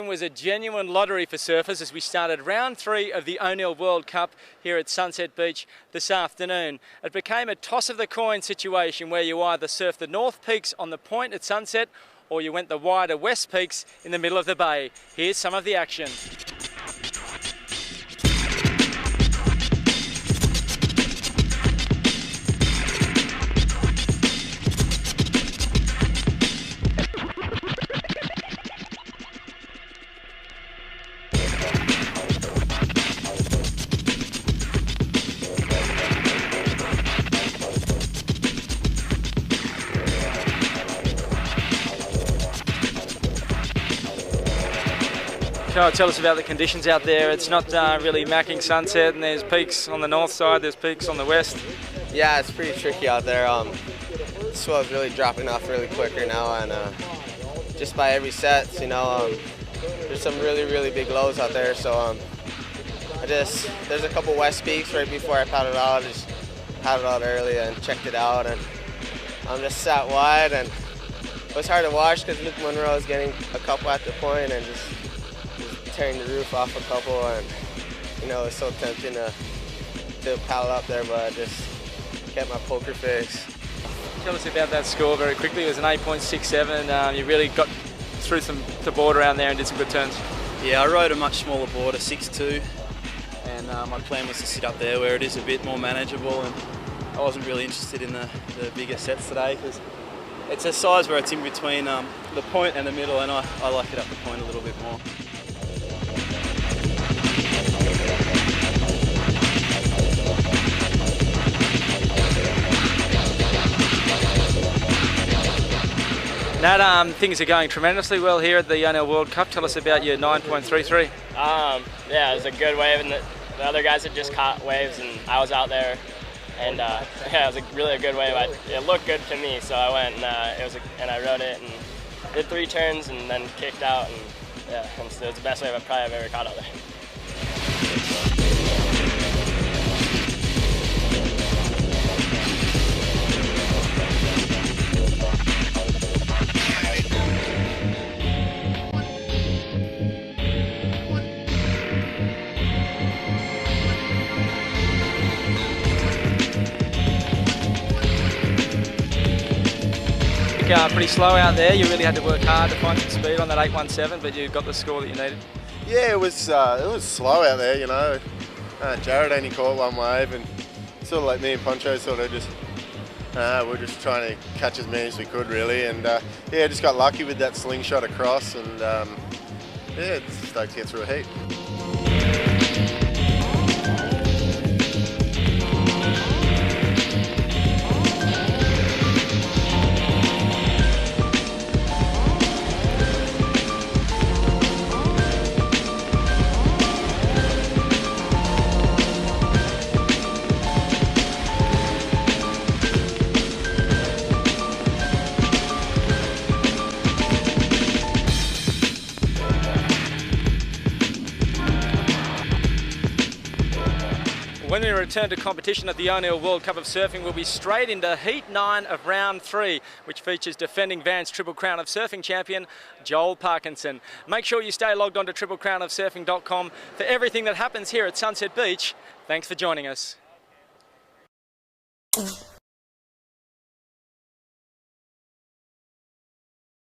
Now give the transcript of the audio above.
It was a genuine lottery for surfers as we started round 3 of the O'Neill World Cup here at Sunset Beach this afternoon. It became a toss of the coin situation where you either surfed the North Peaks on the point at sunset or you went the wider West Peaks in the middle of the bay. Here's some of the action. Carl, tell us about the conditions out there. It's not really macking sunset, and there's peaks on the north side, there's peaks on the west. Yeah, it's pretty tricky out there. The swell's really dropping off really quicker now, and just by every set, there's some really big lows out there. So there's a couple west peaks right before I paddled out. I just paddled out early and checked it out, and just sat wide, and it was hard to watch because Luke Monroe was getting a couple at the point and just tearing the roof off a couple, and it's so tempting to paddle up there, but I just kept my poker face. Tell us about that score very quickly. It was an 8.67. You really got through the board around there and did some good turns. Yeah, I rode a much smaller board, a 6.2, and my plan was to sit up there where it is a bit more manageable, and I wasn't really interested in the bigger sets today because it's a size where it's in between the point and the middle, and I like it up the point a little bit more. Nat, things are going tremendously well here at the O'Neill World Cup. Tell us about your 9.33. Yeah, it was a good wave, and the other guys had just caught waves, and I was out there, and yeah, it was really a good wave. It looked good to me, so I went and I rode it and did 3 turns and then kicked out, and yeah, it was the best wave I've ever caught out there. Pretty slow out there. You really had to work hard to find some speed on that 8.17, but you got the score that you needed. Yeah, it was slow out there, Jared only caught one wave, and sort of like me and Poncho sort of just we're just trying to catch as many as we could really, and yeah, just got lucky with that slingshot across, and yeah, just stoked to get through a heat. When we return to competition at the O'Neill World Cup of Surfing, we'll be straight into Heat 9 of Round 3, which features defending VANS Triple Crown of Surfing champion, Joel Parkinson. Make sure you stay logged on to triplecrownofsurfing.com for everything that happens here at Sunset Beach. Thanks for joining us.